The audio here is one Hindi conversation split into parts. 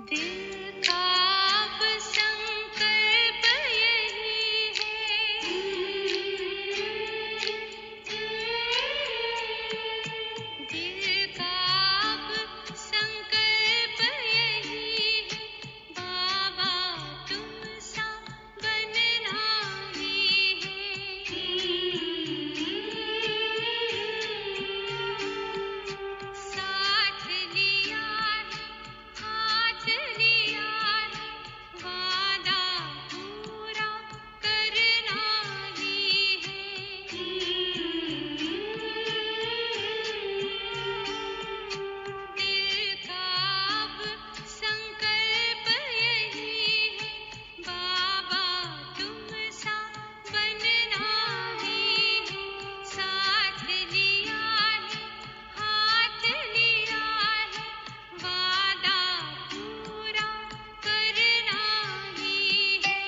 दिल का अब संकल्प यही है, दिल का अब संकल्प यही है, बाबा तुम सा बनना ही है। साथ लिया है, हाथ लिया है, वादा पूरा करना ही है। दिल का अब संकल्प यही है, बाबा तुम सा बनना ही है। साथ लिया है, हाथ लिया है, वादा पूरा करना ही है।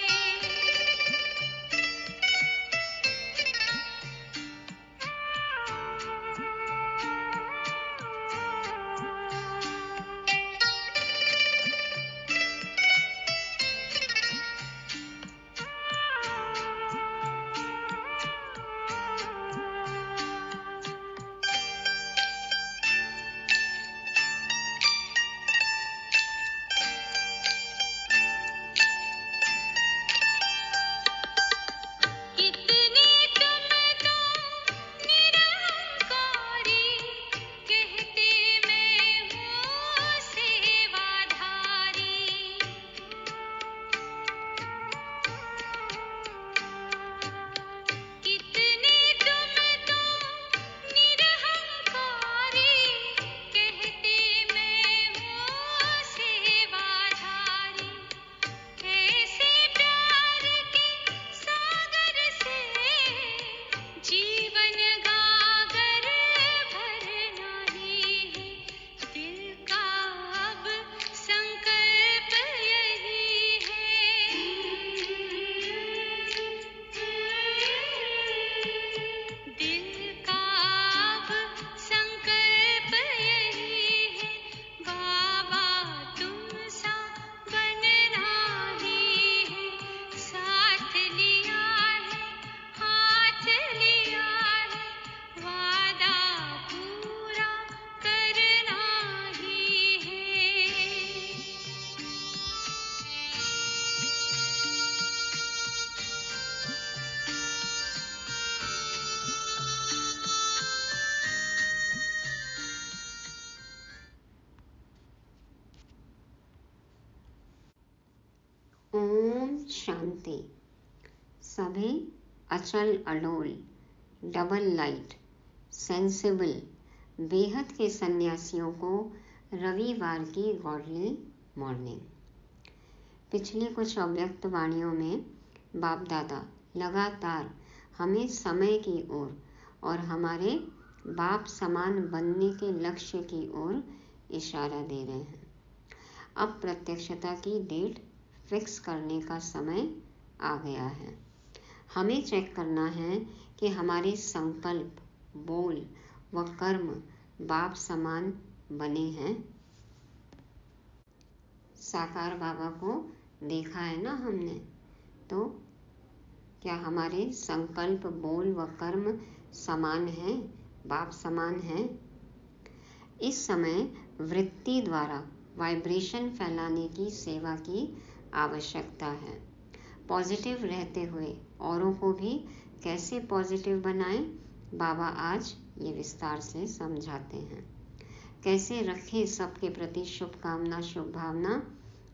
कितने तुम तो निरहंकारी, कहते मैं हूँ सेवाधारी। कितने तुम तो निरहंकारी, कहते मैं हूँ सेवाधारी। कैसे प्यार के सागर से जीवन गागर भरना ही है। दिल का अब संकल्प यही है, दिल का अब संकल्प यही है, बाबा तुम सा बनना ही है। साथ लिया है, हाथ लिया है, वादा पूरा करना ही है। ओम शांति। सभी अचल अडोल, डबल लाइट, सेंसिबल, बेहद के सन्यासियों को रविवार की गॉडली मॉर्निंग। पिछली कुछ अव्यक्त वाणियों में बाप दादा लगातार हमें समय की ओर और हमारे बाप समान बनने के लक्ष्य की ओर इशारा दे रहे हैं। अब प्रत्यक्षता की डेट फिक्स करने का समय आ गया है। हमें चेक करना है कि हमारे संकल्प, बोल व कर्म बाप समान बने हैं। साकार बाबा को देखा है ना हमने, तो क्या हमारे संकल्प, बोल व कर्म समान हैं, बाप समान हैं? इस समय वृत्ति द्वारा वाइब्रेशन फैलाने की सेवा की आवश्यकता है। पॉजिटिव रहते हुए औरों को भी कैसे पॉजिटिव बनाएं, बाबा आज ये विस्तार से समझाते हैं। कैसे रखें सबके प्रति शुभकामना, शुभ भावना।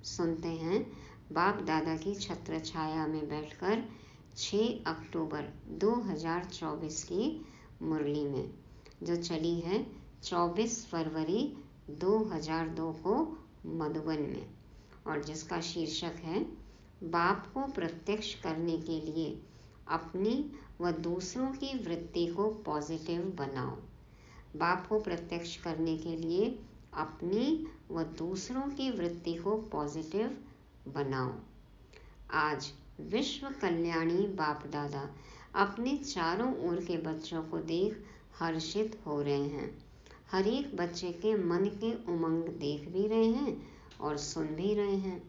सुनते हैं बाप दादा की छत्र छाया में बैठकर 6 अक्टूबर 2024 की मुरली में, जो चली है 24 फरवरी 2002 को मधुबन में, और जिसका शीर्षक है बाप को प्रत्यक्ष करने के लिए अपनी व दूसरों की वृत्ति को पॉजिटिव बनाओ। बाप को प्रत्यक्ष करने के लिए अपनी व दूसरों की वृत्ति को पॉजिटिव बनाओ। आज विश्व कल्याणी बाप दादा अपने चारों ओर के बच्चों को देख हर्षित हो रहे हैं। हर एक बच्चे के मन के उमंग देख भी रहे हैं और सुन भी रहे हैं।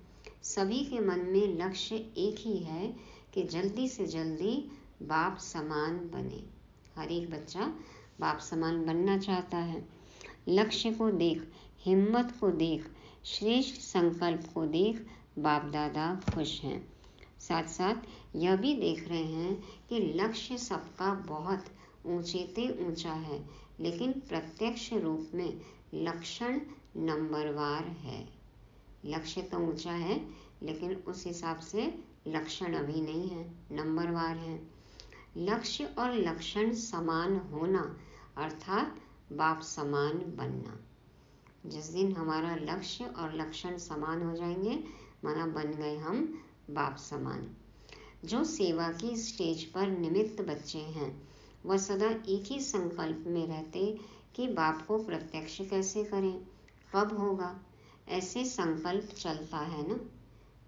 सभी के मन में लक्ष्य एक ही है कि जल्दी से जल्दी बाप समान बने। हर एक बच्चा बाप समान बनना चाहता है। लक्ष्य को देख, हिम्मत को देख, श्रेष्ठ संकल्प को देख बाप दादा खुश हैं। साथ साथ यह भी देख रहे हैं कि लक्ष्य सबका बहुत ऊंचे से ऊंचा है, लेकिन प्रत्यक्ष रूप में लक्षण नंबरवार है। लक्ष्य तो ऊंचा है, लेकिन उस हिसाब से लक्षण अभी नहीं है, नंबरवार है। लक्ष्य और लक्षण समान होना अर्थात बाप समान बनना। जिस दिन हमारा लक्ष्य और लक्षण समान हो जाएंगे, माना बन गए हम बाप समान। जो सेवा की स्टेज पर निमित्त बच्चे हैं, वह सदा एक ही संकल्प में रहते कि बाप को प्रत्यक्ष कैसे करें, कब होगा, ऐसे संकल्प चलता है ना।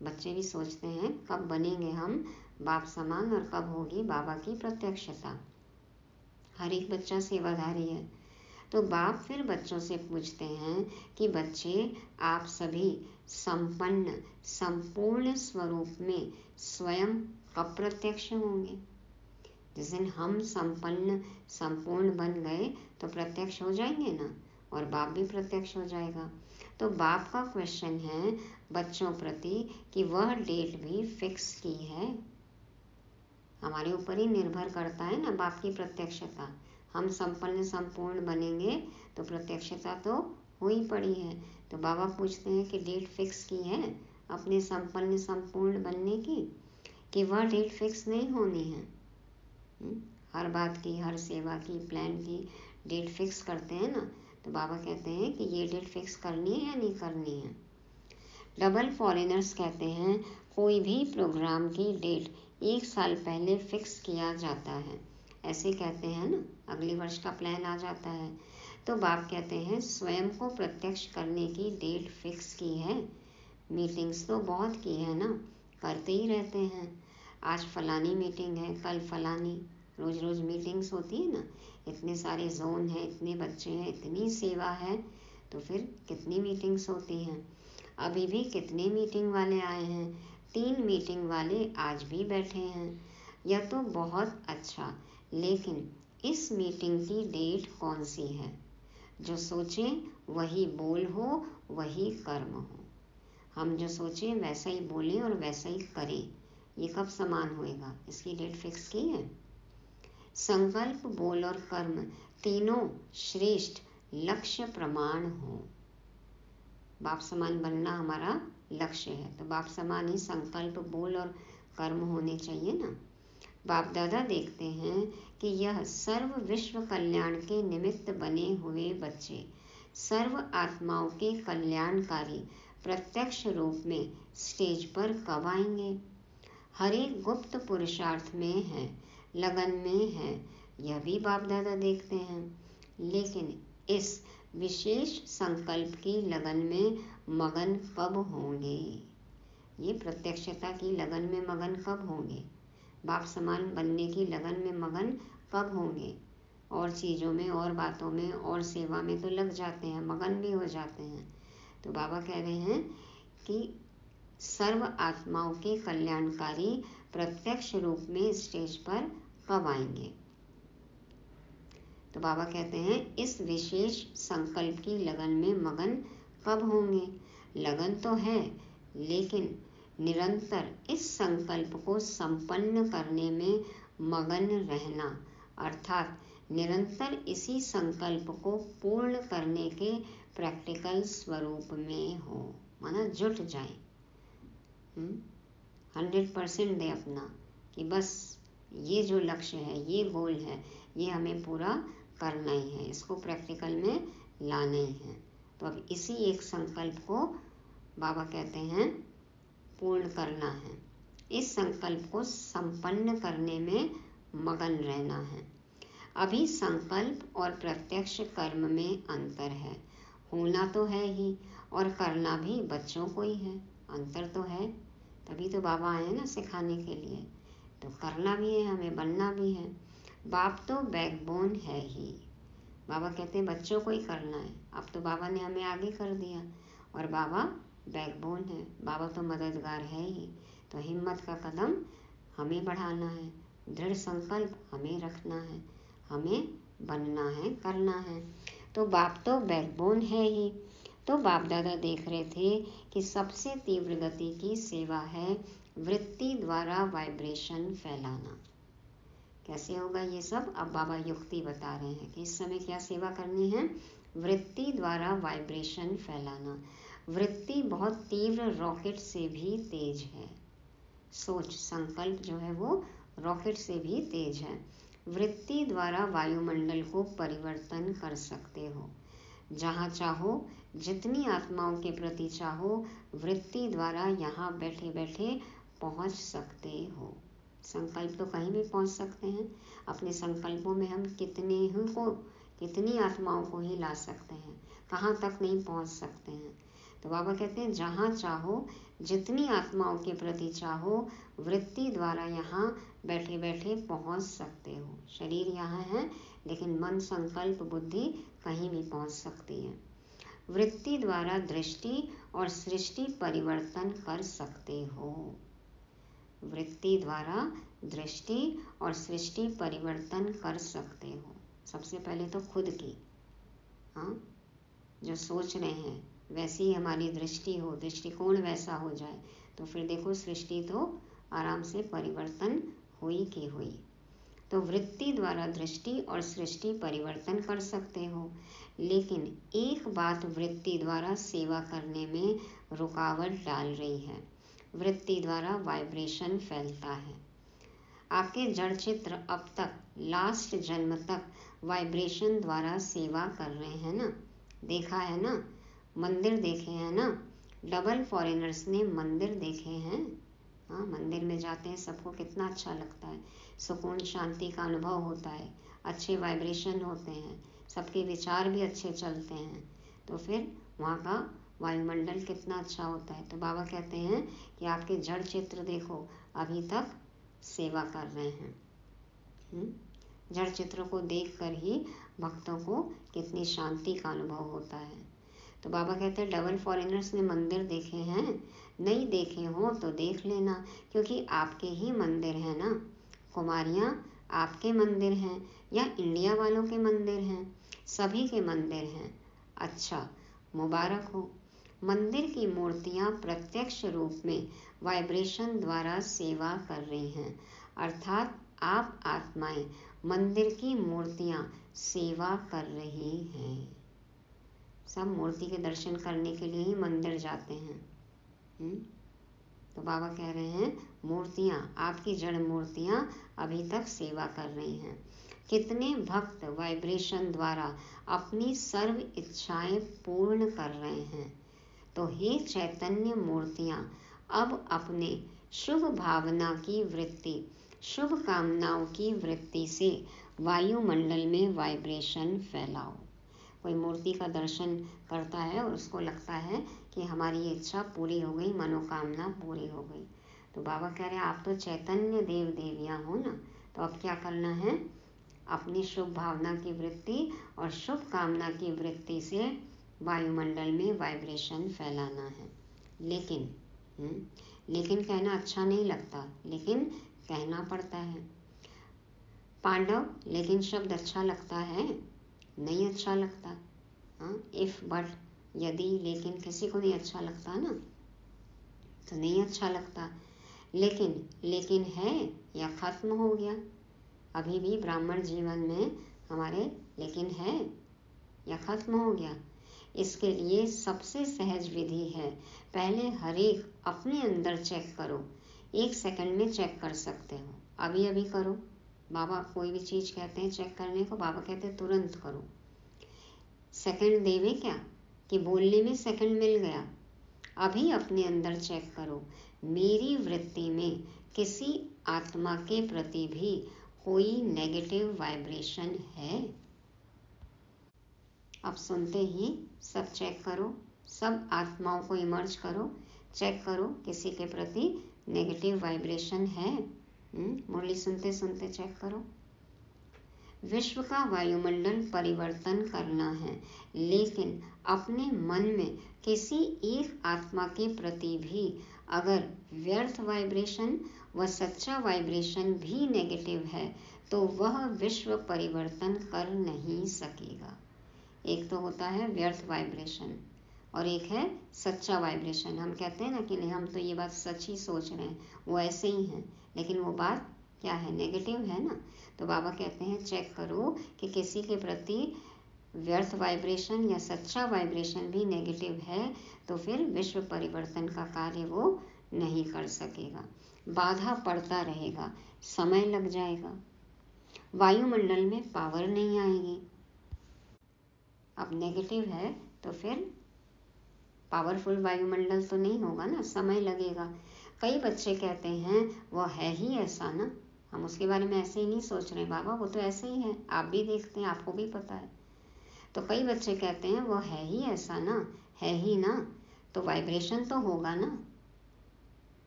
बच्चे भी सोचते हैं कब बनेंगे हम बाप समान और कब होगी बाबा की प्रत्यक्षता। हर एक बच्चा सेवाधारी है। तो बाप फिर बच्चों से पूछते हैं कि बच्चे, आप सभी संपन्न संपूर्ण स्वरूप में स्वयं कब प्रत्यक्ष होंगे? जिस दिन हम संपन्न संपूर्ण बन गए तो प्रत्यक्ष हो जाएंगे ना, और बाप भी प्रत्यक्ष हो जाएगा। तो बाप का क्वेश्चन है बच्चों प्रति कि वह डेट भी फिक्स की है। हमारे ऊपर ही निर्भर करता है ना बाप की प्रत्यक्षता। हम संपन्न संपूर्ण बनेंगे तो प्रत्यक्षता तो हो ही पड़ी है। तो बाबा पूछते हैं कि डेट फिक्स की है अपने संपन्न संपूर्ण बनने की, कि वह डेट फिक्स नहीं होनी है। हर बात की, हर सेवा की, प्लान की डेट फिक्स करते हैं ना, तो बाबा कहते हैं कि ये डेट फिक्स करनी है या नहीं करनी है। डबल फॉरेनर्स कहते हैं कोई भी प्रोग्राम की डेट 1 साल पहले फिक्स किया जाता है, ऐसे कहते हैं ना, अगले वर्ष का प्लान आ जाता है। तो बाप कहते हैं स्वयं को प्रत्यक्ष करने की डेट फिक्स की है। मीटिंग्स तो बहुत की है ना, करते ही रहते हैं। आज फलानी मीटिंग है, कल फलानी, रोज रोज मीटिंग्स होती है ना। इतने सारे जोन हैं, इतने बच्चे हैं, इतनी सेवा है, तो फिर कितनी मीटिंग्स होती हैं। अभी भी कितने मीटिंग वाले आए हैं, 3 मीटिंग वाले आज भी बैठे हैं। यह तो बहुत अच्छा, लेकिन इस मीटिंग की डेट कौन सी है? जो सोचें वही बोल हो, वही कर्म हो। हम जो सोचें वैसा ही बोलें और वैसा ही करें, ये कब समान होएगा? इसकी डेट फिक्स की है। संकल्प, बोल और कर्म तीनों श्रेष्ठ लक्ष्य प्रमाण हो। बाप समान बनना हमारा लक्ष्य है, तो बाप समान ही संकल्प, बोल और कर्म होने चाहिए ना। बाप दादा देखते हैं कि यह सर्व विश्व कल्याण के निमित्त बने हुए बच्चे सर्व आत्माओं के कल्याणकारी प्रत्यक्ष रूप में स्टेज पर कब आएंगे। हर एक गुप्त पुरुषार्थ में है, लगन में है, यह भी बाप दादा देखते हैं। लेकिन इस विशेष संकल्प की लगन में मगन कब होंगे? ये प्रत्यक्षता की लगन में मगन कब होंगे? बाप समान बनने की लगन में मगन कब होंगे? और चीज़ों में, और बातों में, और सेवा में तो लग जाते हैं, मगन भी हो जाते हैं। तो बाबा कह रहे हैं कि सर्व आत्माओं के कल्याणकारी प्रत्यक्ष रूप में स्टेज पर कब आएंगे। तो बाबा कहते हैं इस विशेष संकल्प की लगन में मगन कब होंगे। लगन तो है, लेकिन निरंतर इस संकल्प को संपन्न करने में मगन रहना, अर्थात निरंतर इसी संकल्प को पूर्ण करने के प्रैक्टिकल स्वरूप में हो, माना जुट जाए, 100% दे अपना, कि बस ये जो लक्ष्य है, ये गोल है, ये हमें पूरा करना ही है, इसको प्रैक्टिकल में लाना ही है। तो अब इसी एक संकल्प को बाबा कहते हैं पूर्ण करना है। इस संकल्प को संपन्न करने में मगन रहना है। अभी संकल्प और प्रत्यक्ष कर्म में अंतर है। होना तो है ही और करना भी बच्चों को ही है। अंतर तो है, तभी तो बाबा आए ना सिखाने के लिए। तो करना भी है, हमें बनना भी है। बाप तो बैकबोन है ही। बाबा कहते हैं बच्चों को ही करना है। अब तो बाबा ने हमें आगे कर दिया और बाबा बैकबोन है, बाबा तो मददगार है ही। तो हिम्मत का कदम हमें बढ़ाना है, दृढ़ संकल्प हमें रखना है, हमें बनना है, करना है। तो बाप तो बैकबोन है ही। तो बाप दादा देख रहे थे कि सबसे तीव्र गति की सेवा है वृत्ति द्वारा वाइब्रेशन फैलाना। कैसे होगा ये सब? अब बाबा युक्ति बता रहे हैं कि इस समय क्या सेवा करनी है। वृत्ति द्वारा वाइब्रेशन फैलाना। वृत्ति बहुत तीव्र रॉकेट से भी तेज है। सोच, संकल्प जो है वो रॉकेट से भी तेज है। वृत्ति द्वारा वायुमंडल को परिवर्तन कर सकते हो। जहाँ चाहो, जितनी आत्माओं के प्रति चाहो, वृत्ति द्वारा यहाँ बैठे बैठे पहुँच सकते हो। संकल्प तो कहीं भी पहुँच सकते हैं। अपने संकल्पों में हम कितनी आत्माओं को ही ला सकते हैं, कहाँ तक नहीं पहुँच सकते हैं। तो बाबा कहते हैं जहाँ चाहो, जितनी आत्माओं के प्रति चाहो, वृत्ति द्वारा यहाँ बैठे बैठे पहुँच सकते हो। शरीर यहाँ है, लेकिन मन, संकल्प, बुद्धि कहीं भी पहुँच सकती है। वृत्ति द्वारा दृष्टि और सृष्टि परिवर्तन कर सकते हो। वृत्ति द्वारा दृष्टि और सृष्टि परिवर्तन कर सकते हो। सबसे पहले तो खुद की, हाँ, जो सोच रहे हैं वैसी हमारी दृष्टि हो, दृष्टिकोण वैसा हो जाए, तो फिर देखो सृष्टि तो आराम से परिवर्तन हुई की हुई। तो वृत्ति द्वारा दृष्टि और सृष्टि परिवर्तन कर सकते हो। लेकिन एक बात वृत्ति द्वारा सेवा करने में रुकावट डाल रही है। वृत्ति द्वारा वाइब्रेशन फैलता है। आपके जड़ चित्र अब तक लास्ट जन्म तक वाइब्रेशन द्वारा सेवा कर रहे हैं ना, देखा है ना, मंदिर देखे हैं ना। डबल फॉरेनर्स ने मंदिर देखे हैं। हाँ, मंदिर में जाते हैं, सबको कितना अच्छा लगता है, सुकून शांति का अनुभव होता है, अच्छे वाइब्रेशन होते हैं, सबके विचार भी अच्छे चलते हैं, तो फिर वहाँ का वायुमंडल कितना अच्छा होता है। तो बाबा कहते हैं कि आपके जड़ चित्र देखो, अभी तक सेवा कर रहे हैं। जड़ चित्र को देखकर ही भक्तों को कितनी शांति का अनुभव होता है। तो बाबा कहते हैं डबल फॉरेनर्स ने मंदिर देखे हैं, नहीं देखे हो तो देख लेना, क्योंकि आपके ही मंदिर हैं ना। कुमारियाँ आपके मंदिर हैं या इंडिया वालों के मंदिर हैं, सभी के मंदिर हैं। अच्छा, मुबारक हो। मंदिर की मूर्तियाँ प्रत्यक्ष रूप में वाइब्रेशन द्वारा सेवा कर रही हैं, अर्थात आप आत्माएं मंदिर की मूर्तियाँ सेवा कर रही हैं। सब मूर्ति के दर्शन करने के लिए ही मंदिर जाते हैं। तो बाबा कह रहे हैं मूर्तियाँ, आपकी जड़ मूर्तियाँ अभी तक सेवा कर रही हैं। कितने भक्त वाइब्रेशन द्वारा अपनी सर्व इच्छाएं पूर्ण कर रहे हैं। तो हे चैतन्य मूर्तियाँ, अब अपने शुभ भावना की वृत्ति, शुभ कामनाओं की वृत्ति से वायुमंडल में वाइब्रेशन फैलाओ। कोई मूर्ति का दर्शन करता है और उसको लगता है कि हमारी इच्छा पूरी हो गई, मनोकामना पूरी हो गई। तो बाबा कह रहे हैं आप तो चैतन्य देव देवियाँ हो ना, तो अब क्या करना है, अपनी शुभ भावना की वृत्ति और शुभ कामना की वृत्ति से वायुमंडल में वाइब्रेशन फैलाना है। लेकिन कहना अच्छा नहीं लगता, लेकिन कहना पड़ता है। पांडव, लेकिन शब्द अच्छा लगता है, नहीं अच्छा लगता। हाँ, इफ, बट, यदि, लेकिन किसी को नहीं अच्छा लगता ना, तो नहीं अच्छा लगता। लेकिन है या खत्म हो गया। अभी भी ब्राह्मण जीवन में हमारे लेकिन है या खत्म हो गया। इसके लिए सबसे सहज विधि है, पहले हर एक अपने अंदर चेक करो। 1 सेकंड में चेक कर सकते हो, अभी अभी करो। बाबा कोई भी चीज़ कहते हैं चेक करने को, बाबा कहते हैं तुरंत करो। सेकंड देवे क्या कि बोलने में सेकंड मिल गया। अभी अपने अंदर चेक करो, मेरी वृत्ति में किसी आत्मा के प्रति भी कोई नेगेटिव वाइब्रेशन है। अब सुनते ही सब चेक करो, सब आत्माओं को इमर्ज करो, चेक करो किसी के प्रति नेगेटिव वाइब्रेशन है। मुरली सुनते सुनते चेक करो। विश्व का वायुमंडल परिवर्तन करना है, लेकिन अपने मन में किसी एक आत्मा के प्रति भी अगर व्यर्थ वाइब्रेशन व सच्चा वाइब्रेशन भी नेगेटिव है तो वह विश्व परिवर्तन कर नहीं सकेगा। एक तो होता है व्यर्थ वाइब्रेशन और एक है सच्चा वाइब्रेशन। हम कहते हैं ना कि नहीं, हम तो ये बात सच ही सोच रहे हैं, वो ऐसे ही हैं, लेकिन वो बात क्या है, नेगेटिव है ना। तो बाबा कहते हैं चेक करो कि किसी के प्रति व्यर्थ वाइब्रेशन या सच्चा वाइब्रेशन भी नेगेटिव है तो फिर विश्व परिवर्तन का कार्य वो नहीं कर सकेगा, बाधा पड़ता रहेगा, समय लग जाएगा, वायुमंडल में पावर नहीं आएगी। अब नेगेटिव है तो फिर पावरफुल वायुमंडल तो नहीं होगा ना, समय लगेगा। कई बच्चे कहते हैं वो है ही ऐसा ना, हम उसके बारे में ऐसे ही नहीं सोच रहे बाबा, वो तो ऐसे ही है, आप भी देखते हैं, आपको भी पता है। तो कई बच्चे कहते हैं वो है ही ऐसा ना, है ही ना, तो वाइब्रेशन तो होगा ना,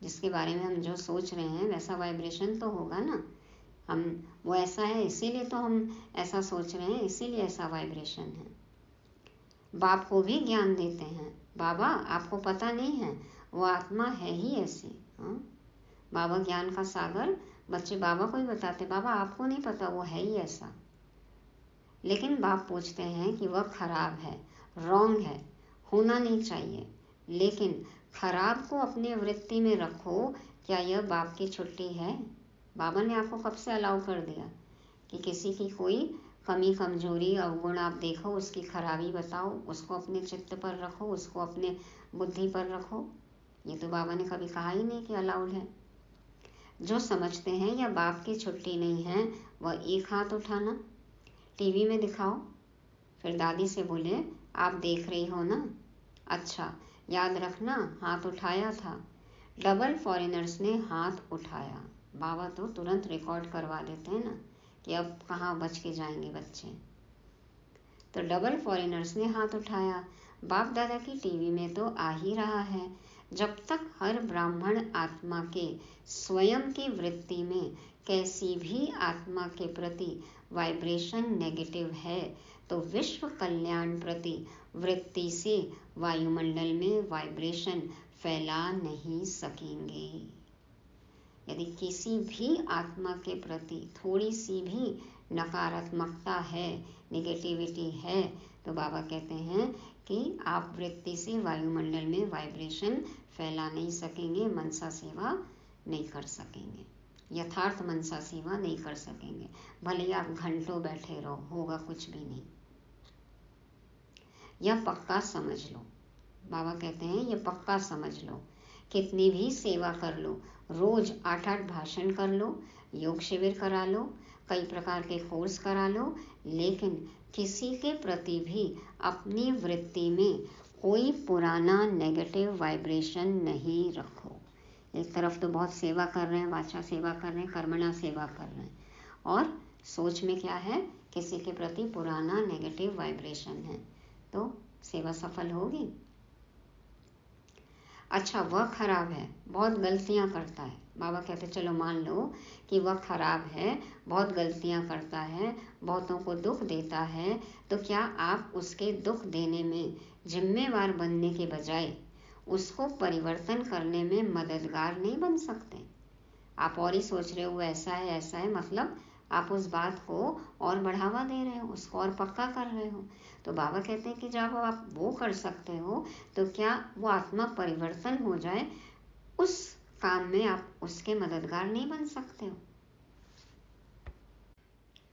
जिसके बारे में हम जो सोच रहे हैं वैसा वाइब्रेशन तो होगा ना। हम वो ऐसा है इसीलिए तो हम ऐसा सोच रहे हैं, इसीलिए ऐसा वाइब्रेशन है। बाप को भी ज्ञान देते हैं, बाबा आपको पता नहीं है वो आत्मा है ही ऐसी। बाबा ज्ञान का सागर, बच्चे बाबा को ही बताते, बाबा आपको नहीं पता वो है ही ऐसा। लेकिन बाप पूछते हैं कि वह खराब है, रॉन्ग है, होना नहीं चाहिए, लेकिन खराब को अपने वृत्ति में रखो, क्या यह बाप की छुट्टी है? बाबा ने आपको कब से अलाउ कर दिया कि किसी की कोई कमी कमजोरी अवगुण आप देखो, उसकी खराबी बताओ, उसको अपने चित्त पर रखो, उसको अपने बुद्धि पर रखो? ये तो बाबा ने कभी कहा ही नहीं कि अलाउड है। जो समझते हैं या बाप की छुट्टी नहीं है वह एक हाथ उठाना, टीवी में दिखाओ। फिर दादी से बोले आप देख रही हो ना, अच्छा याद रखना हाथ उठाया था। डबल फॉरेनर्स ने हाथ उठाया, बाबा तो तुरंत रिकॉर्ड करवा देते हैं ना कि अब कहाँ बच के जाएंगे बच्चे। तो डबल फॉरेनर्स ने हाथ उठाया, बाप दादा की टीवी में तो आ ही रहा है। जब तक हर ब्राह्मण आत्मा के स्वयं की वृत्ति में कैसी भी आत्मा के प्रति वाइब्रेशन नेगेटिव है तो विश्व कल्याण प्रति वृत्ति से वायुमंडल में वाइब्रेशन फैला नहीं सकेंगे। यदि किसी भी आत्मा के प्रति थोड़ी सी भी नकारात्मकता है, नेगेटिविटी है, तो बाबा कहते हैं कि आप वृत्ति से वायुमंडल में वाइब्रेशन फैला नहीं सकेंगे, मनसा सेवा नहीं कर सकेंगे, यथार्थ मनसा सेवा नहीं कर सकेंगे। भले ही आप घंटों बैठे रहो, होगा कुछ भी नहीं। यह पक्का समझ लो, बाबा कहते हैं ये पक्का समझ लो। कितनी भी सेवा कर लो, रोज 8-8 भाषण कर लो, योग शिविर करा लो, कई प्रकार के कोर्स करा लो, लेकिन किसी के प्रति भी अपनी वृत्ति में कोई पुराना नेगेटिव वाइब्रेशन नहीं रखो। एक तरफ तो बहुत सेवा कर रहे हैं, वाचा सेवा कर रहे हैं, कर्मणा सेवा कर रहे हैं, और सोच में क्या है, किसी के प्रति पुराना नेगेटिव वाइब्रेशन है, तो सेवा सफल होगी? अच्छा वह खराब है, बहुत गलतियां करता है, बाबा कहते चलो मान लो कि वह खराब है, बहुत गलतियां करता है, बहुतों को दुख देता है, तो क्या आप उसके दुख देने में जिम्मेवार बनने के बजाय उसको परिवर्तन करने में मददगार नहीं बन सकते? आप और ही सोच रहे हो ऐसा है, मतलब आप उस बात को और बढ़ावा दे रहे हो, उसको और पक्का कर रहे हो। तो बाबा कहते हैं कि जब आप वो कर सकते हो तो क्या वो आत्मा परिवर्तन हो जाए, उस काम में आप उसके मददगार नहीं बन सकते हो?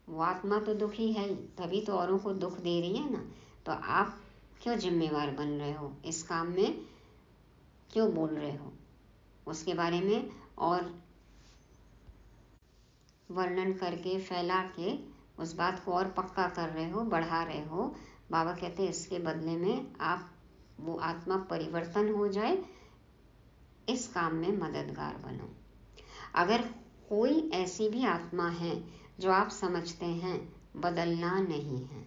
वो आत्मा तो दुखी है ही, तभी तो औरों को दुख दे रही है ना, तो आप क्यों जिम्मेवार बन रहे हो, इस काम में क्यों बोल रहे हो, उसके बारे में और वर्णन करके फैला के उस बात को और पक्का कर रहे हो, बढ़ा रहे हो। बाबा कहते हैं इसके बदले में आप वो आत्मा परिवर्तन हो जाए, इस काम में मददगार बनो। अगर कोई ऐसी भी आत्मा है जो आप समझते हैं बदलना नहीं है,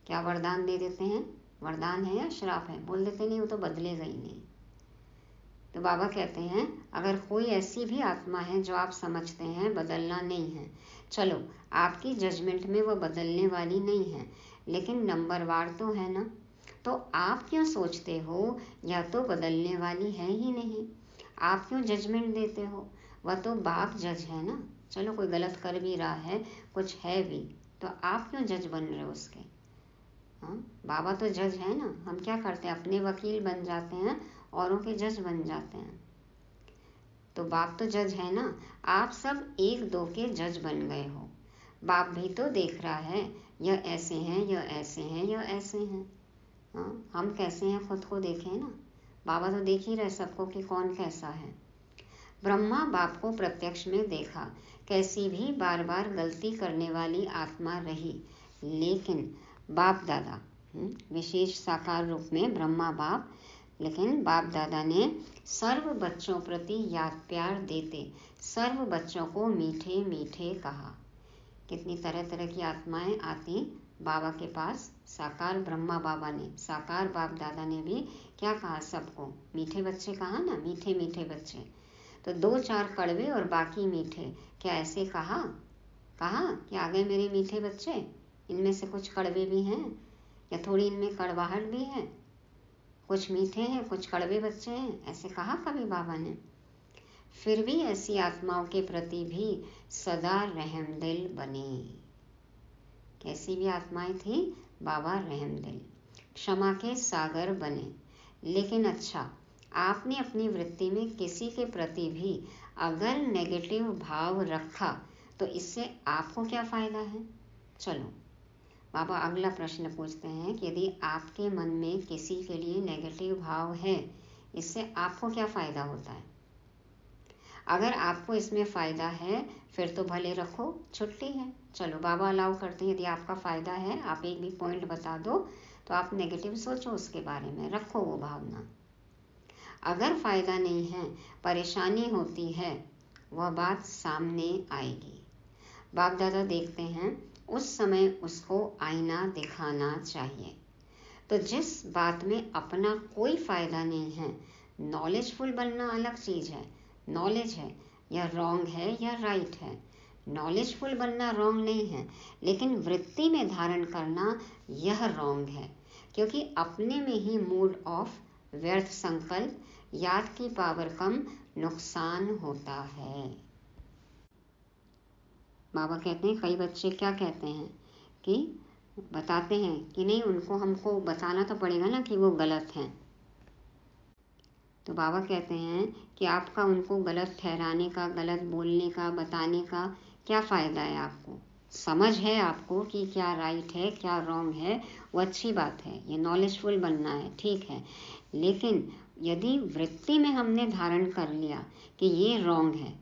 क्या वरदान दे देते हैं, वरदान है या श्राप है, बोल देते नहीं वो तो बदलेगा ही नहीं। तो बाबा कहते हैं अगर कोई ऐसी भी आत्मा है जो आप समझते हैं बदलना नहीं है, चलो, आपकी जजमेंट में वो बदलने वाली नहीं है, लेकिन नंबरवार तो है ना। तो आप क्यों सोचते हो यह तो बदलने वाली है ही नहीं? आप क्यों जजमेंट देते हो? वह तो बाप जज है ना। चलो, कोई गलत कर भी रहा है, कुछ है भी, तो आप क्यों जज बन रहे हो उसके? हाँ, बाबा तो जज है ना। हम क्या करते हैं? अपने वकील बन जाते हैं, औरों के जज बन जाते हैं। तो बाप तो जज है ना। आप सब एक दो के जज बन गए हो। बाप भी तो देख रहा है, यह ऐसे हैं, यह ऐसे हैं, यह ऐसे हैं। हाँ, हम कैसे हैं खुद को देखें ना। बाबा तो देख ही रहे सबको कि कौन कैसा है। ब्रह्मा बाप को प्रत्यक्ष में देखा, कैसी भी बार बार गलती करने वाली आत्मा रही, लेकिन बाप दादा विशेष साकार रूप में ब्रह्मा बाप, लेकिन बाप दादा ने सर्व बच्चों प्रति याद प्यार देते सर्व बच्चों को मीठे मीठे कहा। कितनी तरह तरह की आत्माएं आती बाबा के पास। साकार ब्रह्मा बाबा ने, साकार बाप दादा ने भी क्या कहा? सबको मीठे बच्चे कहा ना, मीठे मीठे बच्चे। तो 2-4 कड़वे और बाकी मीठे, क्या ऐसे कहा कि आ गए मेरे मीठे बच्चे, इनमें से कुछ कड़वे भी हैं, या थोड़ी इनमें कड़वाहट भी है, कुछ मीठे हैं कुछ कड़वे बच्चे हैं, ऐसे कहा कभी बाबा ने? फिर भी ऐसी आत्माओं के प्रति भी सदा रहमदिल बने। कैसी भी आत्माएं थी, बाबा रहमदिल, क्षमा के सागर बने। लेकिन अच्छा, आपने अपनी वृत्ति में किसी के प्रति भी अगर नेगेटिव भाव रखा तो इससे आपको क्या फायदा है? चलो, बाबा अगला प्रश्न पूछते हैं कि यदि आपके मन में किसी के लिए नेगेटिव भाव है, इससे आपको क्या फायदा होता है? अगर आपको इसमें फ़ायदा है फिर तो भले रखो, छुट्टी है। चलो, बाबा अलाउ करते हैं, यदि आपका फ़ायदा है, आप एक भी पॉइंट बता दो तो आप नेगेटिव सोचो उसके बारे में, रखो वो भावना। अगर फ़ायदा नहीं है, परेशानी होती है, वह बात सामने आएगी। बाप दादा देखते हैं, उस समय उसको आईना दिखाना चाहिए। तो जिस बात में अपना कोई फ़ायदा नहीं है, नॉलेजफुल बनना अलग चीज़ है। नॉलेज है, यह रॉन्ग है या राइट है। नॉलेजफुल बनना रॉन्ग नहीं है, लेकिन वृत्ति में धारण करना यह रॉन्ग है, क्योंकि अपने में ही मूड ऑफ, व्यर्थ संकल्प, याद की पावर कम, नुकसान होता है। बाबा कहते हैं, कई बच्चे क्या कहते हैं कि बताते हैं कि नहीं, उनको हमको बताना तो पड़ेगा ना कि वो गलत हैं। तो बाबा कहते हैं कि आपका उनको गलत ठहराने का, गलत बोलने का, बताने का क्या फ़ायदा है? आपको समझ है आपको कि क्या राइट है क्या रॉन्ग है, वो अच्छी बात है, ये नॉलेजफुल बनना है, ठीक है। लेकिन यदि वृत्ति में हमने धारण कर लिया कि ये रॉन्ग है,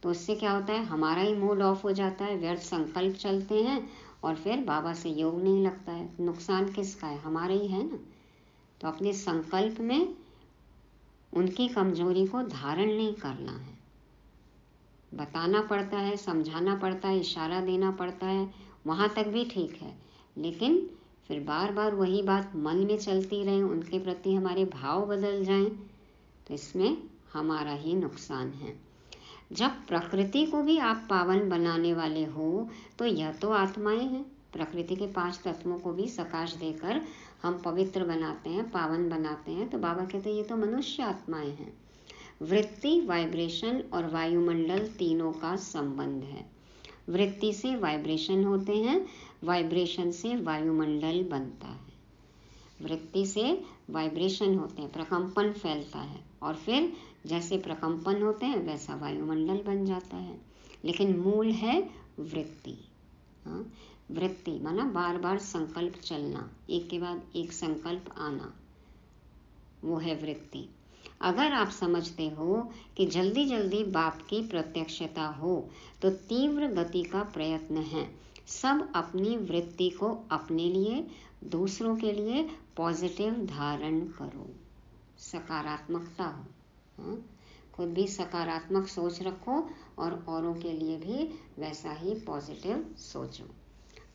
तो उससे क्या होता है? हमारा ही मूड ऑफ हो जाता है, व्यर्थ संकल्प चलते हैं और फिर बाबा से योग नहीं लगता है। नुकसान किसका है? हमारा ही है ना। तो अपने संकल्प में उनकी कमजोरी को धारण नहीं करना है। बताना पड़ता है, समझाना पड़ता है, इशारा देना पड़ता है, वहाँ तक भी ठीक है, लेकिन फिर बार बार वही बात मन में चलती रहे, उनके प्रति हमारे भाव बदल जाएं, तो इसमें हमारा ही नुकसान है। जब प्रकृति को भी आप पावन बनाने वाले हो, तो यह तो आत्माएं हैं। प्रकृति के 5 तत्वों को भी सकाश देकर हम पवित्र बनाते हैं, पावन बनाते हैं। तो बाबा कहते हैं ये तो मनुष्य आत्माएं हैं। वृत्ति, वाइब्रेशन और वायुमंडल तीनों का संबंध है। वृत्ति से वाइब्रेशन होते हैं, वाइब्रेशन से वायुमंडल बनता है। वृत्ति से वाइब्रेशन होते हैं, प्रकंपन फैलता है, और फिर जैसे प्रकंपन होते हैं वैसा वायुमंडल बन जाता है। लेकिन मूल है वृत्ति। हाँ, वृत्ति माना बार बार संकल्प चलना, एक के बाद एक संकल्प आना, वो है वृत्ति। अगर आप समझते हो कि जल्दी जल्दी बाप की प्रत्यक्षता हो, तो तीव्र गति का प्रयत्न है। सब अपनी वृत्ति को अपने लिए, दूसरों के लिए पॉजिटिव धारण करो, सकारात्मकता हो। हाँ? खुद भी सकारात्मक सोच रखो और औरों के लिए भी वैसा ही पॉजिटिव सोचो।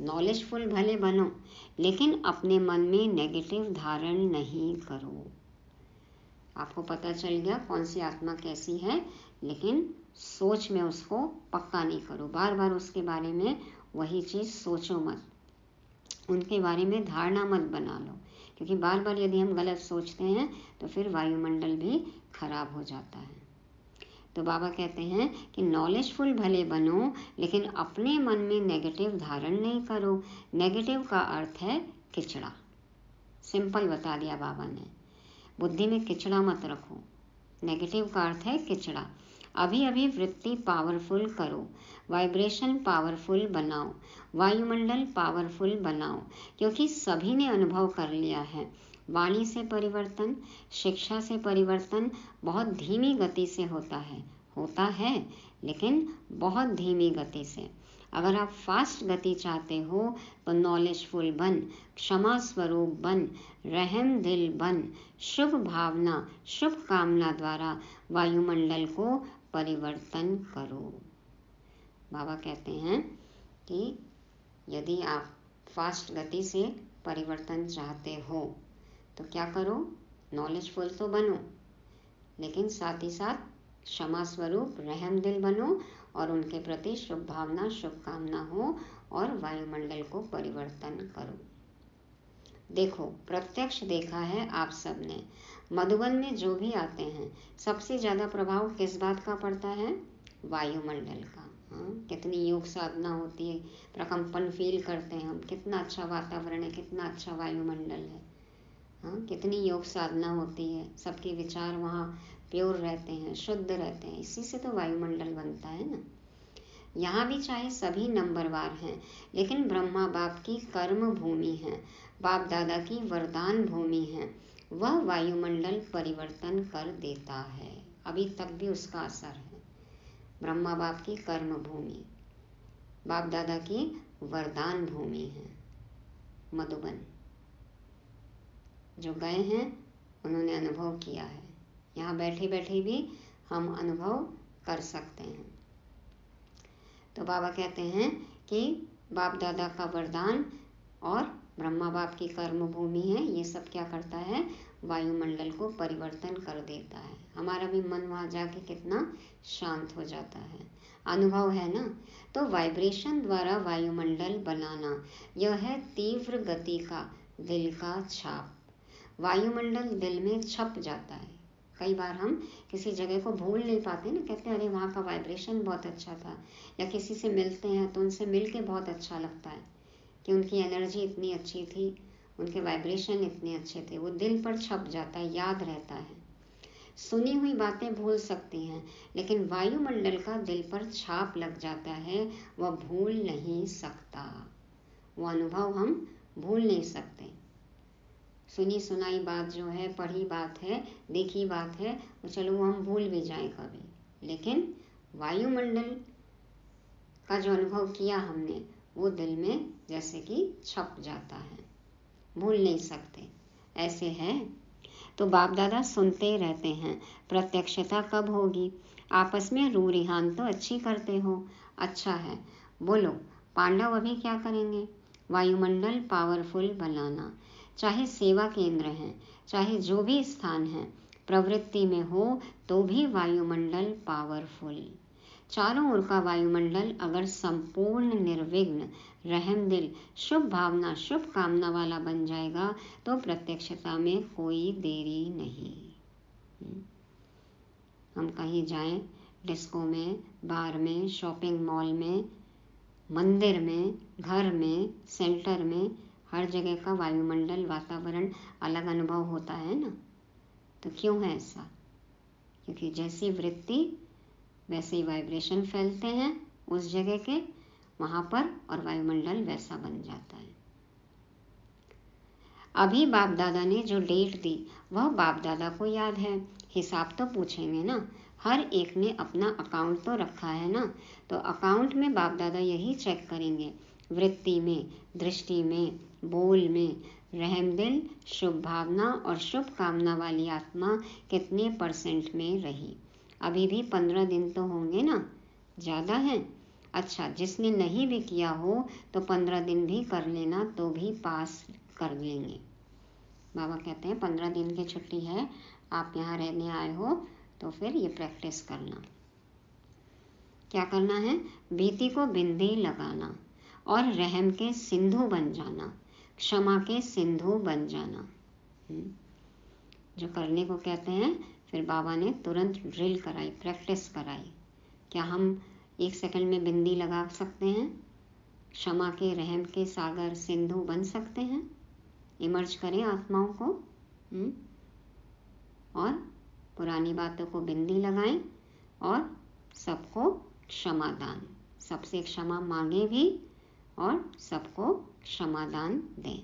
नॉलेजफुल भले बनो, लेकिन अपने मन में नेगेटिव धारण नहीं करो। आपको पता चल गया कौन सी आत्मा कैसी है, लेकिन सोच में उसको पक्का नहीं करो। बार बार उसके बारे में वही चीज़ सोचो मत, उनके बारे में धारणा मत बना लो, क्योंकि बार बार यदि हम गलत सोचते हैं तो फिर वायुमंडल भी खराब हो जाता है। तो बाबा कहते हैं कि नॉलेजफुल भले बनो, लेकिन अपने मन में नेगेटिव धारण नहीं करो। नेगेटिव का अर्थ है किचड़ा। सिंपल बता दिया बाबा ने, बुद्धि में किचड़ा मत रखो। नेगेटिव का अर्थ है किचड़ा। अभी अभी वृत्ति पावरफुल करो, वाइब्रेशन पावरफुल बनाओ, वायुमंडल पावरफुल बनाओ, क्योंकि सभी ने अनुभव कर लिया है। वाणी से परिवर्तन, शिक्षा से परिवर्तन बहुत धीमी गति से होता है लेकिन बहुत धीमी गति से। अगर आप फास्ट गति चाहते हो तो नॉलेजफुल बन, क्षमा स्वरूप बन, रहम दिल बन, शुभ भावना, शुभ कामना द्वारा वायुमंडल को परिवर्तन करो। बाबा कहते हैं कि यदि आप फास्ट गति से परिवर्तन चाहते हो तो क्या करो, नॉलेजफुल तो बनो, लेकिन साथ ही साथ क्षमा स्वरूप, रहम दिल बनो और उनके प्रति शुभ भावना, शुभकामना हो और वायुमंडल को परिवर्तन करो। देखो, प्रत्यक्ष देखा है आप सबने, मधुबन में जो भी आते हैं सबसे ज़्यादा प्रभाव किस बात का पड़ता है? वायुमंडल का। हाँ, कितनी योग साधना होती है, प्रकंपन फील करते हैं हम, कितना अच्छा वातावरण है, कितना अच्छा वायुमंडल है। हाँ, कितनी योग साधना होती है, सबके विचार वहाँ प्योर रहते हैं, शुद्ध रहते हैं, इसी से तो वायुमंडल बनता है ना। यहाँ भी चाहे सभी नंबरवार हैं, लेकिन ब्रह्मा बाप की कर्म भूमि है, बाप दादा की वरदान भूमि है, वह वायुमंडल परिवर्तन कर देता है। अभी तक भी उसका असर है। ब्रह्मा बाप की कर्म भूमि, बाप दादा की वरदान भूमि है मधुबन। जो गए हैं उन्होंने अनुभव किया है, यहाँ बैठे बैठे भी हम अनुभव कर सकते हैं। तो बाबा कहते हैं कि बाप दादा का वरदान और ब्रह्मा बाप की कर्म भूमि है, ये सब क्या करता है? वायुमंडल को परिवर्तन कर देता है। हमारा भी मन वहाँ जाके कितना शांत हो जाता है, अनुभव है ना। तो वाइब्रेशन द्वारा वायुमंडल बनाना, यह है तीव्र गति का दिल का छाप। वायुमंडल दिल में छप जाता है। कई बार हम किसी जगह को भूल नहीं पाते ना, कहते हैं अरे वहाँ का वाइब्रेशन बहुत अच्छा था, या किसी से मिलते हैं तो उनसे मिल के बहुत अच्छा लगता है कि उनकी एनर्जी इतनी अच्छी थी, उनके वाइब्रेशन इतने अच्छे थे, वो दिल पर छप जाता है, याद रहता है। सुनी हुई बातें भूल सकती हैं, लेकिन वायुमंडल का दिल पर छाप लग जाता है, वह भूल नहीं सकता। वो अनुभव हम भूल नहीं सकते। सुनी सुनाई बात जो है, पढ़ी बात है, देखी बात है, वो चलो वो हम भूल भी जाएं कभी, लेकिन वायुमंडल का जो अनुभव किया हमने, वो दिल में जैसे कि छप जाता है, भूल नहीं सकते। ऐसे है। तो बाप दादा सुनते रहते हैं, प्रत्यक्षता कब होगी? आपस में रू रिहान तो अच्छी करते हो, अच्छा है। बोलो, पांडव अभी क्या करेंगे? वायुमंडल पावरफुल बनाना। चाहे सेवा केंद्र हैं, चाहे जो भी स्थान है, प्रवृत्ति में हो तो भी वायुमंडल पावरफुल। चारों ओर का वायुमंडल अगर संपूर्ण निर्विघ्न, रहम दिल, शुभ भावना, शुभ कामना वाला बन जाएगा तो प्रत्यक्षता में कोई देरी नहीं। हम कहीं जाएं, डिस्को में, बार में, शॉपिंग मॉल में, मंदिर में, घर में, सेंटर में, हर जगह का वायुमंडल, वातावरण अलग अनुभव होता है ना। तो क्यों है ऐसा? क्योंकि जैसी वृत्ति वैसे ही वाइब्रेशन फैलते हैं उस जगह के, वहाँ पर, और वायुमंडल वैसा बन जाता है। अभी बाप दादा ने जो डेट दी वह बाप दादा को याद है, हिसाब तो पूछेंगे ना। हर एक ने अपना अकाउंट तो रखा है ना, तो अकाउंट में बाप दादा यही चेक करेंगे, वृत्ति में, दृष्टि में, बोल में, रहम दिल, शुभ भावना और शुभ कामना वाली आत्मा कितने % में रही। अभी भी 15 दिन तो होंगे ना, ज़्यादा है। अच्छा, जिसने नहीं भी किया हो तो 15 दिन भी कर लेना तो भी पास कर लेंगे। बाबा कहते हैं 15 दिन की छुट्टी है, आप यहाँ रहने आए हो तो फिर ये प्रैक्टिस करना। क्या करना है? भीति को बिंदी लगाना और रहम के सिंधु बन जाना, क्षमा के सिंधु बन जाना। जो करने को कहते हैं, फिर बाबा ने तुरंत ड्रिल कराई, प्रैक्टिस कराई। क्या हम 1 सेकंड में बिंदी लगा सकते हैं? क्षमा के, रहम के सागर, सिंधु बन सकते हैं? इमर्ज करें आत्माओं को और पुरानी बातों को बिंदी लगाएं और सबको क्षमादान, सबसे क्षमा मांगे भी और सबको क्षमादान दें।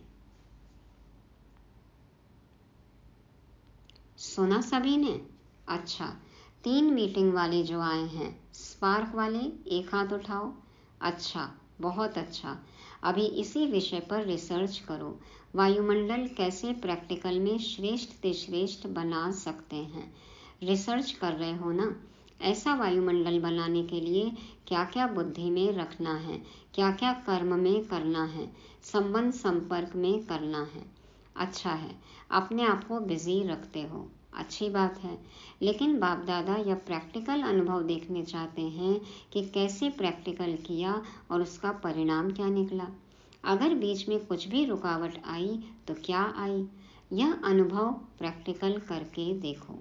सुना सभी ने? अच्छा, 3 मीटिंग वाले जो आए हैं, स्पार्क वाले, एक हाथ उठाओ। अच्छा, बहुत अच्छा। अभी इसी विषय पर रिसर्च करो, वायुमंडल कैसे प्रैक्टिकल में श्रेष्ठ से श्रेष्ठ बना सकते हैं। रिसर्च कर रहे हो ना? ऐसा वायुमंडल बनाने के लिए क्या क्या बुद्धि में रखना है, क्या क्या कर्म में करना है, संबंध संपर्क में करना है। अच्छा है, अपने आप को बिजी रखते हो, अच्छी बात है। लेकिन बाप दादा यह प्रैक्टिकल अनुभव देखने चाहते हैं कि कैसे प्रैक्टिकल किया और उसका परिणाम क्या निकला। अगर बीच में कुछ भी रुकावट आई तो क्या आई, यह अनुभव प्रैक्टिकल करके देखो।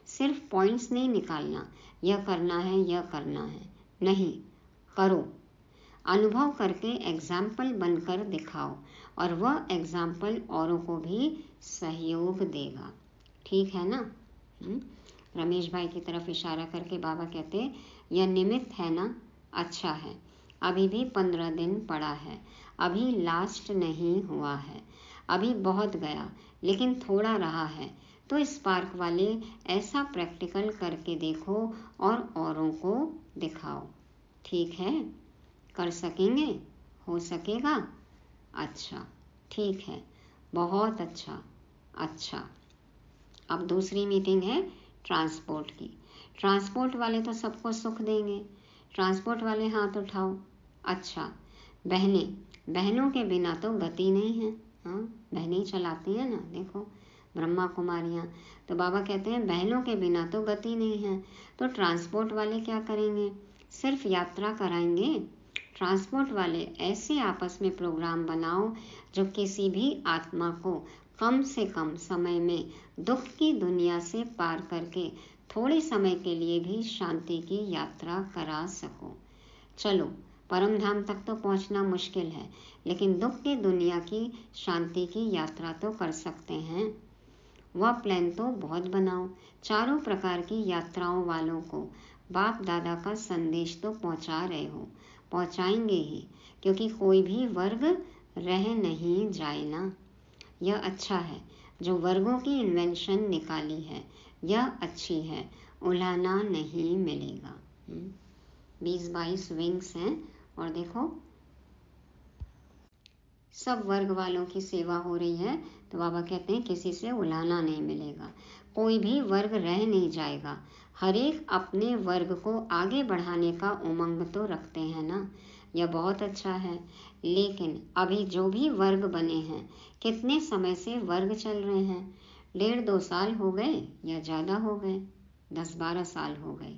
सिर्फ पॉइंट्स नहीं निकालना, यह करना है, यह करना है, नहीं, करो। अनुभव करके एग्जाम्पल बनकर दिखाओ और वह एग्जाम्पल औरों को भी सहयोग देगा। ठीक है ना? रमेश भाई की तरफ इशारा करके बाबा कहते, यह निमित्त है ना? अच्छा है, अभी भी 15 दिन पड़ा है, अभी लास्ट नहीं हुआ है, अभी बहुत गया लेकिन थोड़ा रहा है। तो स्पार्क वाले ऐसा प्रैक्टिकल करके देखो और औरों को दिखाओ। ठीक है? कर सकेंगे? हो सकेगा? अच्छा, ठीक है, बहुत अच्छा। अच्छा, अब दूसरी मीटिंग है ट्रांसपोर्ट की। ट्रांसपोर्ट वाले तो सबको सुख देंगे। ट्रांसपोर्ट वाले हाथ उठाओ। अच्छा, बहनों के बिना तो गति नहीं है। हाँ, बहनें चलाती हैं ना, देखो ब्रह्मा कुमारियाँ। तो बाबा कहते हैं बहनों के बिना तो गति नहीं है। तो ट्रांसपोर्ट वाले क्या करेंगे? सिर्फ यात्रा कराएंगे? ट्रांसपोर्ट वाले ऐसे आपस में प्रोग्राम बनाओ जो किसी भी आत्मा को कम से कम समय में दुख की दुनिया से पार करके थोड़े समय के लिए भी शांति की यात्रा करा सको। चलो, परम धाम तक तो पहुंचना मुश्किल है, लेकिन दुख की दुनिया की शांति की यात्रा तो कर सकते हैं। वह प्लान तो बहुत बनाओ। चारों प्रकार की यात्राओं वालों को बाप दादा का संदेश तो पहुंचा रहे हो, पहुंचाएंगे ही, क्योंकि कोई भी वर्ग रह नहीं जाए ना। यह अच्छा है जो वर्गों की इन्वेंशन निकाली है, यह अच्छी है, उलाहना नहीं मिलेगा। 20-22 विंग्स हैं और देखो सब वर्ग वालों की सेवा हो रही है। तो बाबा कहते हैं किसी से उलाहना नहीं मिलेगा, कोई भी वर्ग रह नहीं जाएगा। हर एक अपने वर्ग को आगे बढ़ाने का उमंग तो रखते हैं ना, यह बहुत अच्छा है। लेकिन अभी जो भी वर्ग बने हैं, कितने समय से वर्ग चल रहे हैं? 1.5-2 साल हो गए या ज़्यादा हो गए? 10-12 साल हो गए।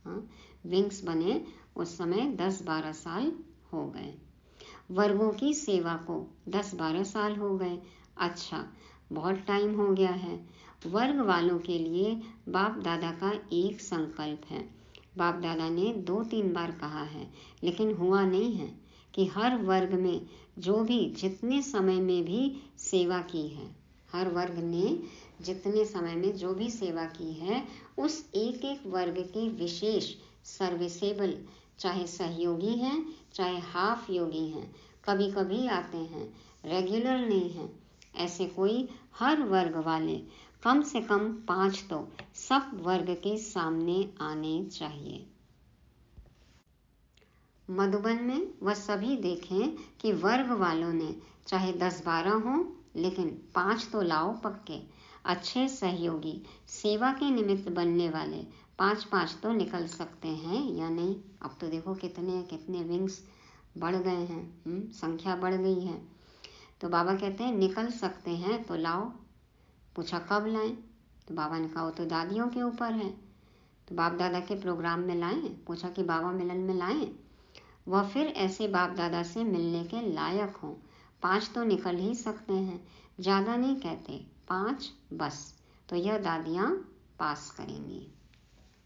हाँ, विंग्स बने उस समय 10-12 साल हो गए। वर्गों की सेवा को 10-12 साल हो गए। अच्छा, बहुत टाइम हो गया है। वर्ग वालों के लिए बाप दादा का एक संकल्प है। बाप दादा ने 2-3 बार कहा है, लेकिन हुआ नहीं है कि हर वर्ग में जो भी जितने समय में भी सेवा की है, हर वर्ग ने जितने समय में जो भी सेवा की है, उस एक एक वर्ग के विशेष सर्विसेबल, चाहे सहयोगी हैं चाहे हाफ योगी हैं, कभी कभी आते हैं, रेगुलर नहीं हैं, ऐसे कोई हर वर्ग वाले कम से कम 5 तो सब वर्ग के सामने आने चाहिए। मधुबन में वह सभी देखें कि वर्ग वालों ने चाहे 10-12 हों, लेकिन 5 तो लाओ पक्के, अच्छे सहयोगी, सेवा के निमित्त बनने वाले 5-5 तो निकल सकते हैं या नहीं? अब तो देखो कितने विंग्स बढ़ गए हैं, संख्या बढ़ गई है। तो बाबा कहते हैं निकल सकते हैं तो लाओ। पूछा कब लाएं? तो बाबा ने कहा वो तो दादियों के ऊपर है। तो बाप दादा के प्रोग्राम में लाएं, पूछा कि बाबा मिलन में लाएं, वह फिर ऐसे बाप दादा से मिलने के लायक हों। 5 तो निकल ही सकते हैं, ज़्यादा नहीं कहते, 5 बस, तो यह दादियाँ पास करेंगी।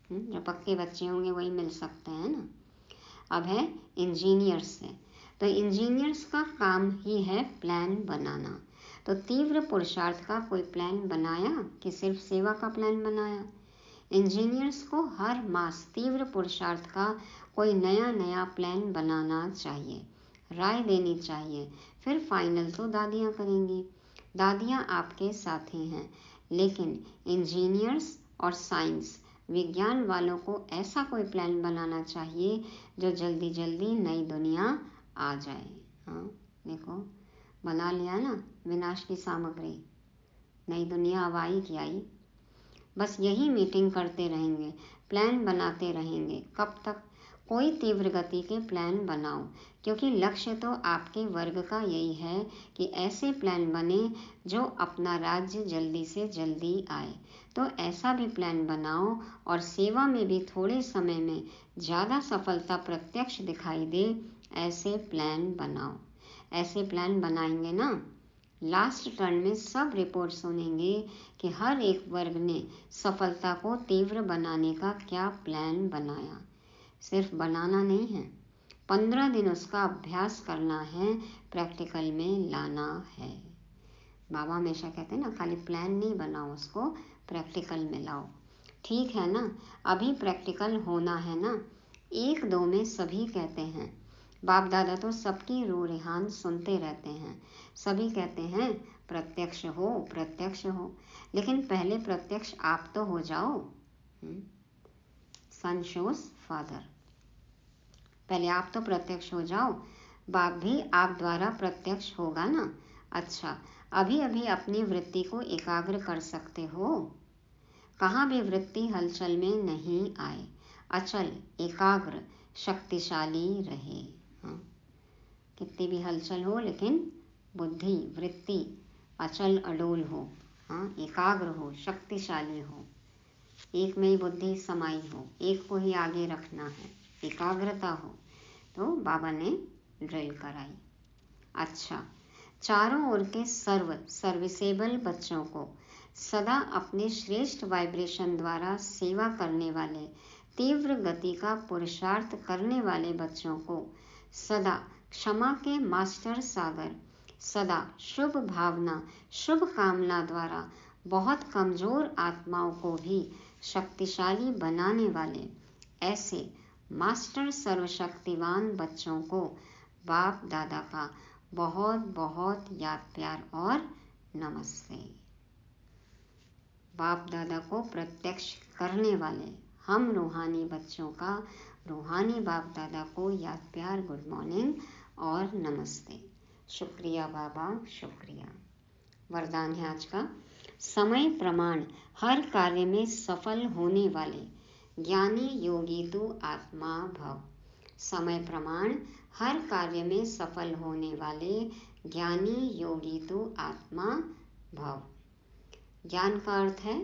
जो पक्के बच्चे होंगे वही मिल सकते हैं ना। अब है इंजीनियर्स से। तो इंजीनियर्स का काम ही है प्लान बनाना। तो तीव्र पुरुषार्थ का कोई प्लान बनाया कि सिर्फ सेवा का प्लान बनाया? इंजीनियर्स को हर मास तीव्र पुरुषार्थ का कोई नया नया प्लान बनाना चाहिए, राय देनी चाहिए, फिर फाइनल तो दादियाँ करेंगी। दादियाँ आपके साथी हैं, लेकिन इंजीनियर्स और साइंस विज्ञान वालों को ऐसा कोई प्लान बनाना चाहिए जो जल्दी जल्दी नई दुनिया आ जाए। हाँ देखो, बना लिया ना विनाश की सामग्री, नई दुनिया अब आई कि आई। बस यही मीटिंग करते रहेंगे, प्लान बनाते रहेंगे। कब तक? कोई तीव्र गति के प्लान बनाओ, क्योंकि लक्ष्य तो आपके वर्ग का यही है कि ऐसे प्लान बने जो अपना राज्य जल्दी से जल्दी आए। तो ऐसा भी प्लान बनाओ और सेवा में भी थोड़े समय में ज़्यादा सफलता प्रत्यक्ष दिखाई दे, ऐसे प्लान बनाओ। ऐसे प्लान बनाएंगे ना, लास्ट टर्न में सब रिपोर्ट सुनेंगे कि हर एक वर्ग ने सफलता को तीव्र बनाने का क्या प्लान बनाया। सिर्फ बनाना नहीं है, 15 दिन उसका अभ्यास करना है, प्रैक्टिकल में लाना है। बाबा हमेशा कहते हैं ना, खाली प्लान नहीं बनाओ, उसको प्रैक्टिकल में लाओ। ठीक है ना, अभी प्रैक्टिकल होना है ना। 1-2 में सभी कहते हैं, बाप दादा तो सबकी रो रिहान सुनते रहते हैं। सभी कहते हैं प्रत्यक्ष हो प्रत्यक्ष हो, लेकिन पहले प्रत्यक्ष आप तो हो जाओ। सन शोज फादर, पहले आप तो प्रत्यक्ष हो जाओ, बाप भी आप द्वारा प्रत्यक्ष होगा ना। अच्छा, अभी अभी अपनी वृत्ति को एकाग्र कर सकते हो? कहाँ भी वृत्ति हलचल में नहीं आए, अचल एकाग्र शक्तिशाली रहे। हाँ, कितनी भी हलचल हो, लेकिन बुद्धि वृत्ति अचल अडोल हो, हाँ, एकाग्र हो, शक्तिशाली हो, एक में ही बुद्धि समाई हो, एक को ही आगे रखना है, एकाग्रता हो। तो बाबा ने ड्रिल कराई। अच्छा, चारों ओर के सर्विसेबल बच्चों को सदा अपने श्रेष्ठ वाइब्रेशन द्वारा सेवा करने वाले, तीव्र गति का पुरुषार्थ करने वाले बच्चों को सदा क्षमा के मास्टर सागर, सदा शुभ भावना शुभ कामना द्वारा बहुत कमजोर आत्माओं को भी शक्तिशाली बनाने वाले ऐसे मास्टर सर्वशक्तिवान बच्चों को बाप दादा का बहुत बहुत याद प्यार और नमस्ते। बाप दादा को प्रत्यक्ष करने वाले हम रूहानी बच्चों का रूहानी बाप दादा को याद प्यार, गुड मॉर्निंग और नमस्ते। शुक्रिया बाबा, शुक्रिया। वरदान है आज का, समय प्रमाण हर कार्य में सफल होने वाले ज्ञानी योगी तू आत्मा भव। समय प्रमाण हर कार्य में सफल होने वाले ज्ञानी योगी तू आत्मा भव। ज्ञान का अर्थ है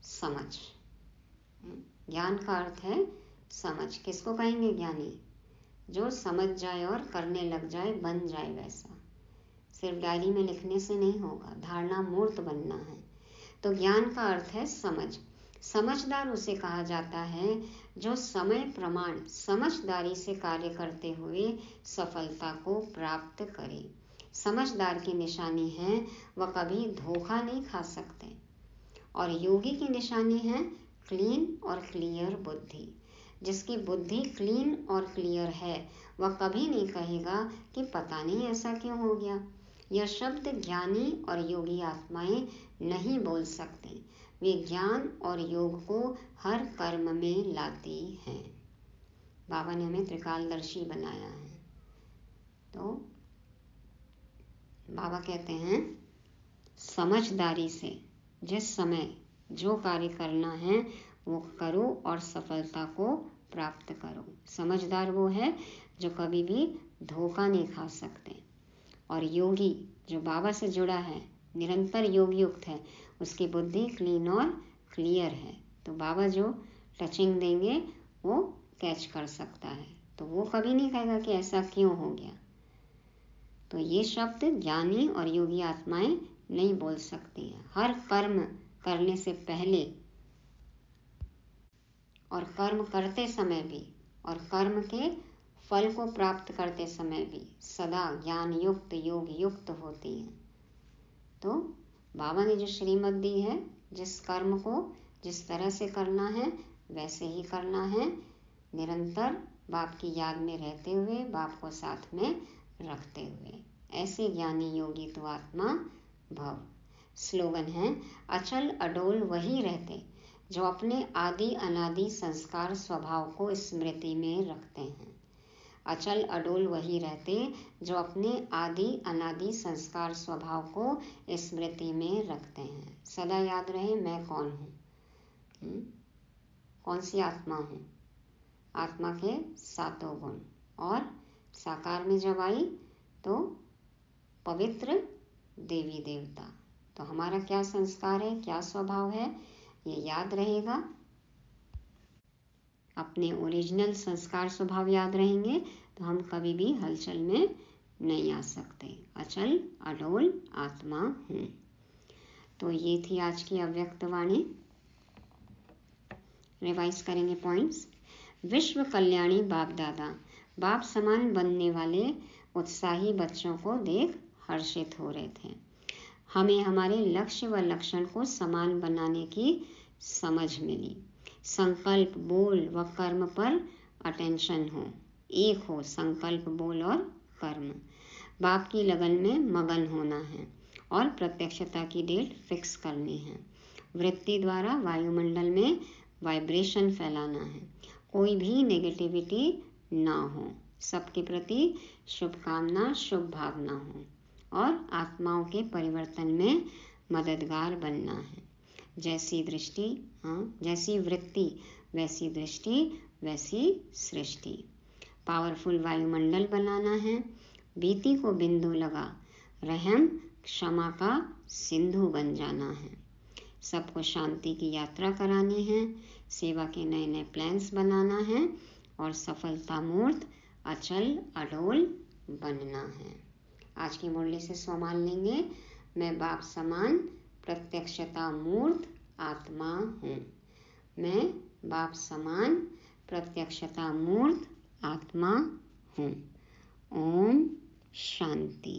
समझ, ज्ञान का अर्थ है समझ। किसको कहेंगे ज्ञानी? जो समझ जाए और करने लग जाए, बन जाए वैसा। सिर्फ डायरी में लिखने से नहीं होगा, धारणा मूर्त बनना है। तो ज्ञान का अर्थ है समझ। समझदार उसे कहा जाता है जो समय प्रमाण समझदारी से कार्य करते हुए सफलता को प्राप्त करे। समझदार की निशानी है वह कभी धोखा नहीं खा सकते, और योगी की निशानी है क्लीन और क्लियर बुद्धि। जिसकी बुद्धि क्लीन और क्लियर है वह कभी नहीं कहेगा कि पता नहीं ऐसा क्यों हो गया। यह शब्द ज्ञानी और योगी आत्माएं नहीं बोल सकते। वे ज्ञान और योग को हर कर्म में लाती हैं। बाबा ने हमें त्रिकालदर्शी बनाया है। तो बाबा कहते हैं समझदारी से जिस समय जो कार्य करना है वो करो और सफलता को प्राप्त करो। समझदार वो है जो कभी भी धोखा नहीं खा सकते। और योगी जो बाबा से जुड़ा है, निरंतर योग युक्त है, उसकी बुद्धि क्लीन और क्लियर है। तो बाबा जो टचिंग देंगे वो कैच कर सकता है, तो वो कभी नहीं कहेगा कि ऐसा क्यों हो गया। तो ये शब्द ज्ञानी और योगी आत्माएं नहीं बोल सकती हैं। हर कर्म करने से पहले और कर्म करते समय भी और कर्म के फल को प्राप्त करते समय भी सदा ज्ञान युक्त योग युक्त होती हैं। तो बाबा ने जो श्रीमत दी है, जिस कर्म को जिस तरह से करना है वैसे ही करना है, निरंतर बाप की याद में रहते हुए, बाप को साथ में रखते हुए। ऐसे ज्ञानी योगी तो आत्मा भव। स्लोगन है, अचल अडोल वही रहते जो अपने आदि अनादि संस्कार स्वभाव को स्मृति में रखते हैं। अचल अडोल वही रहते जो अपने आदि अनादि संस्कार स्वभाव को स्मृति में रखते हैं। सदा याद रहे मैं कौन हूँ, कौन सी आत्मा हूँ। आत्मा के सातों गुण, और साकार में जब आई तो पवित्र देवी देवता। तो हमारा क्या संस्कार है, क्या स्वभाव है, ये याद रहेगा। अपने ओरिजिनल संस्कार स्वभाव याद रहेंगे तो हम कभी भी हलचल में नहीं आ सकते। अचल अडोल आत्मा हूँ। तो ये थी आज की अव्यक्त वाणी। रिवाइज करेंगे पॉइंट्स। विश्व कल्याणी बाप दादा बाप समान बनने वाले उत्साही बच्चों को देख हर्षित हो रहे थे। हमें हमारे लक्ष्य व लक्षण को समान बनाने की समझ मिली। संकल्प बोल व कर्म पर अटेंशन हो, एक हो संकल्प बोल और कर्म। बाप की लगन में मगन होना है और प्रत्यक्षता की डेट फिक्स करनी है। वृत्ति द्वारा वायुमंडल में वाइब्रेशन फैलाना है। कोई भी नेगेटिविटी ना हो, सबके प्रति शुभकामना शुभ भावना हो और आत्माओं के परिवर्तन में मददगार बनना है। जैसी दृष्टि जैसी वृत्ति वैसी दृष्टि वैसी सृष्टि। पावरफुल वायुमंडल बनाना है। बीती को बिंदु लगा रहम क्षमा का सिंधु बन जाना है। सबको शांति की यात्रा करानी है। सेवा के नए नए प्लान्स बनाना है और सफलता मूर्त अचल अडोल बनना है। आज की मुरली से स्वमान लेंगे, मैं बाप समान प्रत्यक्षता मूर्त आत्मा हूँ। मैं बाप समान प्रत्यक्षता मूर्त आत्मा हूँ। ओम शांति।